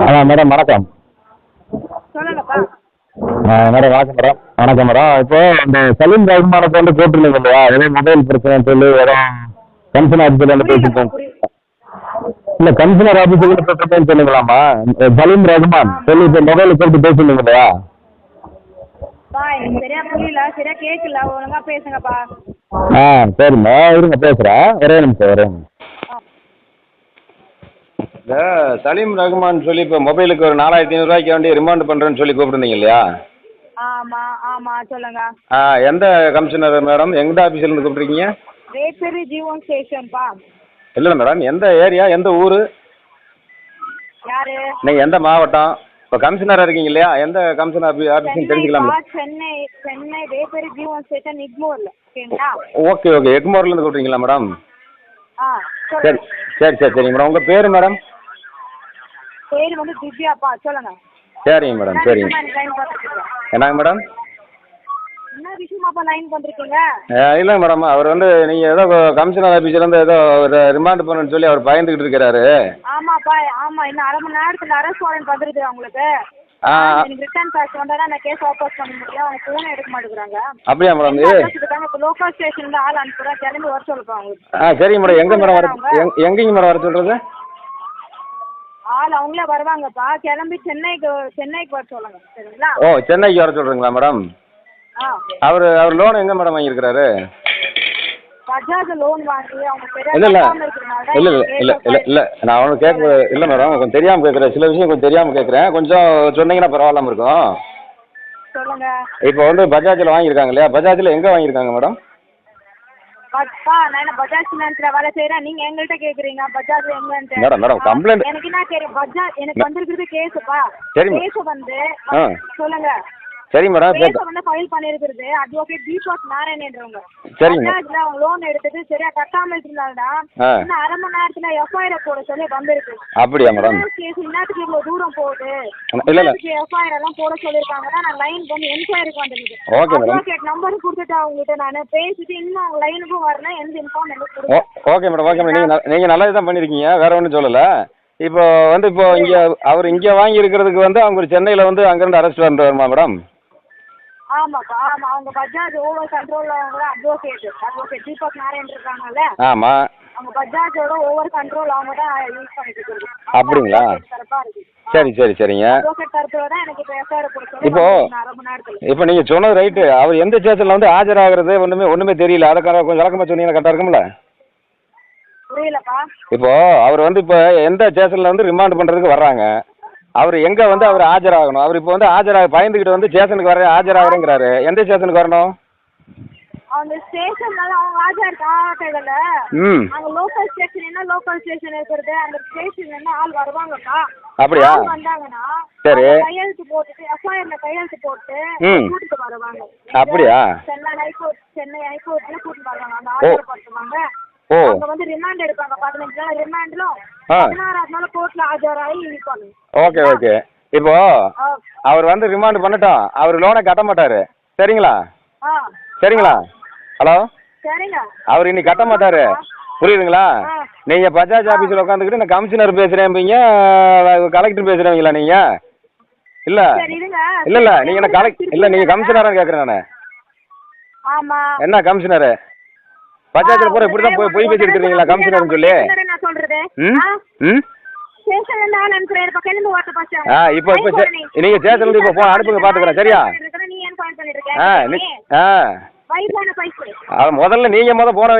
Madam வணக்கம். சொல்லுங்கப்பா. Madam வணக்கம் மேடம். வணக்கம் மேடம். இப்போ இந்த சலீம் ரஹ்மானுக்கு வந்து போட்டுருந்தீங்க இல்லையா, ஏதோ மொபைல் பிரச்சனை சொல்லி ஏதோ கமிஷன் ஆஃபீஸில் வந்து பேசிட்டோம். இல்லை கமிஷனர் ஆஃபீஸில் பேசிட்டேன்னு சொன்னீங்களாம்மா, சலீம் ரஹ்மான் சொல்லி இப்போ மொபைலில் சொல்லிட்டு பேசிருந்தீங்க இல்லையா? எனக்கு சரியா புரியல, சரியா கேட்கல, ஒழுங்கா பேசுங்கப்பா. சரிம்மா இருங்க பேசுகிறேன், ஒரே நிமிஷம். இந்த சலீம் ரஹ்மான் சொல்லி இப்போ மொபைலுக்கு ஒரு 4500 வேண்டி ரிமாண்ட் பண்ணுறேன்னு சொல்லி கூப்பிட்டுருந்தீங்க இல்லையா? ஆமாம் சொல்லுங்க. எந்த கமிஷனர் மேடம், எந்த ஆஃபீஸ்லேருந்து கூப்பிட்ருக்கீங்க? வேப்பேரி ஜீவன் ஸ்டேஷன்ப்பா. இல்லை மேடம், எந்த ஏரியா, எந்த ஊர்? யாரு நீங்கள் எந்த மாவட்டம்? இப்போ கமிஷனராக இருக்கீங்க இல்லையா, எந்த கமிஷனர் ஆஃபீஸ்னு தெரிஞ்சுக்கலாம்? சென்னை வேப்பேரி ஜீவன் ஸ்டேஷன் எக்மோர்ல. ஓகே எக்மோர்லேருந்து கூப்பிட்றீங்களா மேடம்? சரி சரிங்க மேடம். உங்கள் பேர் மேடம்? பேர் வந்து திவ்யாப்பா. சொல்லுங்க. சரிங்க மேடம். சரிங்க. என்னங்க மேடம்? என்ன விஷயமாப்பா லைன் பண்ணிருக்கீங்க? இல்லைங்க மேடம், அவர் வந்து நீங்கள் ஏதோ கமிஷனர் ஆஃபீஸ்லேருந்து ஏதோ ஒரு ரிமாண்ட் பண்ணுன்னு சொல்லி அவர் பயந்துக்கிட்டு இருக்கிறாரு. ஆமாப்பா, இன்னும் அரை மணி நேரத்தில் அரெஸ்ட் வாரண்ட் வந்துருது அவங்களுக்கு. எனக்கு ரிட்டர்ன் பேக் வந்தால் தான் நான் கேஸ் வாபஸ் பண்ண முடியும். அவங்க ஃபோனை எடுக்க மாட்டேங்கிறாங்க. அப்படியா மேடம்? இப்போ லோக்கல் ஸ்டேஷனில் ஆள் அனுப்புகிறேன், கிளம்பி வர சொல்லுப்பா அவங்களுக்கு. சரிங்க மேடம். எங்கே மேடம் எங்கேங்க மேடம் வர சொல்கிறது? ஆள் அவங்களே வருவாங்கப்பா, கிளம்பி சென்னைக்கு வர சொல்லுங்க. சரிங்களா? சென்னைக்கு வர சொல்கிறீங்களா மேடம்? அவர் லோன் எங்கே மேடம் வாங்கியிருக்கிறாரு? பஜாஜ் லோன் வாங்கி அவங்க இல்லை நான் அவனுக்கு கேட்க இல்லை மேடம், கொஞ்சம் தெரியாமல் கேட்குறேன், சில விஷயம் கொஞ்சம் தெரியாமல் கேட்குறேன், கொஞ்சம் சொன்னீங்கன்னா பரவாயில்லாமல் இருக்கும். சொல்லுங்க. இப்போ வந்து பஜாஜில் வாங்கியிருக்காங்க இல்லையா, பஜாஜில் எங்கே வாங்கியிருக்காங்க மேடம்? நான் பஜாஜ் ஃபினான்ஸ்ல வேலை செய்யறேன், நீங்க எங்கள்கிட்ட கேக்குறீங்க பஜாஜ் எங்கன்ட்டு. மேடம் கம்ப்ளைண்ட் எனக்கு என்ன தெரியும், பஜாஜ் எனக்கு வந்திருக்கிறது கேஸுப்பா. கேஸ் வந்து சொல்லுங்க. சரி மேடம். கேஸ் வந்து ஃபைல் பண்ணிருக்கிறது அட்வொகேட் தீபக் நாராயணன்றவங்க. பஜாஜ்ல அவங்க லோன் எடுத்துட்டு சரியா கட்டாம இருந்தாங்கன்னா இன்னும் அரை மணி நேரத்துல எஃப்ஐஆர் போட சொல்லி வந்திருக்கு. அப்படியா மேடம்? கேஸ் இன்னத்துக்கு இவ்வளவு தூரம் போகுது, எஃப்ஐஆர் எல்லாம் போட சொல்லிருக்காங்கன்னா நான் லைன் பண்ணி என்கொயரிக்கு வந்துருக்கு. அட்வொகேட் நம்பர் கொடுத்துட்டு அவங்ககிட்ட நான் பேசிட்டு இன்னும் அவங்க லைனுக்கும் வரல, எந்த இன்ஃபார்ம் எனக்கு கொடுங்க. Okay madam. நீங்க நல்லது தான் பண்ணிருக்கீங்க, வேற ஒன்றும் சொல்லல. இப்போ வந்து இங்க அவர் இங்க வாங்கி இருக்கிறதுக்கு வந்து அவங்க சென்னையில வந்து அங்கிருந்து அரெஸ்ட் வந்து வருமா மேடம்? ஆமாப்பா, அவங்க பஜாஜ் ஓவர் கண்ட்ரோல்ல அட்வொகேட் தீபக் நாராயண் இருக்காங்கல்ல. ஆமா. அவங்க பஜாஜோட ஓவர் கண்ட்ரோல் அவங்க தான் யூஸ் பண்ணிட்டு இருக்காங்க. அப்படிங்களா? சரிங்க. அட்வொகேட் தரப்புல தான் எனக்கு இப்போ எஃப்ஐஆர் போட சொல்லி அரை மணி நேரத்துல. இப்போ நீங்க சொன்னது ரைட்டு, அவர் எந்த ஸ்டேஷன்ல வந்து ஆஜராகிறது ஒண்ணுமே தெரியல, அதுக்காக கொஞ்சம் விளக்கமா சொன்னீங்கன்னா கரெக்டா இருக்கும்ல? புரியலப்பா. இப்போ அவர் வந்து இப்போ எந்த ஸ்டேஷன்ல வந்து ரிமாண்ட் பண்றதுக்கு வர்றாங்க, அவர் எங்க வந்து அவர் ஆஜராகணும்? அவர் இப்போ வந்து பயந்துகிட்டு வந்து ஸ்டேஷனுக்கு வர ஆஜராகிறேங்கிறாரு, எந்த ஸ்டேஷனுக்கு வரணும்? அந்த ஸ்டேஷன்னால அவங்க ஆஜராகல. அங்க லோக்கல் ஸ்டேஷன் என்ன லோக்கல் ஸ்டேஷன் இருக்கிறது, அந்த ஸ்டேஷன்ல இருந்து ஆள் வருவாங்கப்பா. அப்படியா? வந்தாங்கன்னா சரி கையெழுத்து போட்டுட்டு எஃப்ஐஆர்ல கையெழுத்து போட்டு கூட்டிட்டு வருவாங்க. அப்படியா? சென்னை ஹைகோர்ட்ல கூட்டிட்டு வருவாங்க, அந்த ஆஜர்படுத்துவாங்க. அவங்க வந்து ரிமாண்ட் எடுப்பாங்க 15 நாள் ரிமாண்ட்லும் 16ஆவது நாள் கோர்ட்ல ஆஜராகி இருப்பாங்க. ஓகே. இப்போ அவர் வந்து ரிமாண்ட் பண்ணட்டும், அவர் லோனை கட்ட மாட்டாரு, சரிங்களா? ஹலோ, சரிங்க. அவர் இன்னைக்கு கட்ட மாட்டாரு, புரியுதுங்களா? நீங்க பஜாஜ் ஆபீஸ்ல உட்காந்துக்கிட்டு நான் கமிஷனர் பேசுறேன்பீங்க, கலெக்டர் பேசுறீங்களா நீங்க? இல்ல நீங்க என்ன கலெக்டர் இல்ல, நீங்க கமிஷனரா கேக்குறேன் நானு. ஆமா. என்ன கமிஷனர்? பஞ்சாயத்துல போற இப்படிதான் போய் பேசிட்டு இருக்கீங்களா கமிஷனர்னு சொல்லி? நான் சொல்றது ஸ்டேஷன்ல ஆள் அனுப்புறேன், பக்கத்துல வாட்ட பாச்சா. இப்போ நீங்க ஸ்டேஷன்ல இருந்து இப்போ போன் அனுப்புங்க பாத்துக்கறேன், சரியா? நீ ஏன் கால் பண்ணிட்டு இருக்க? முதல்ல நீங்க போன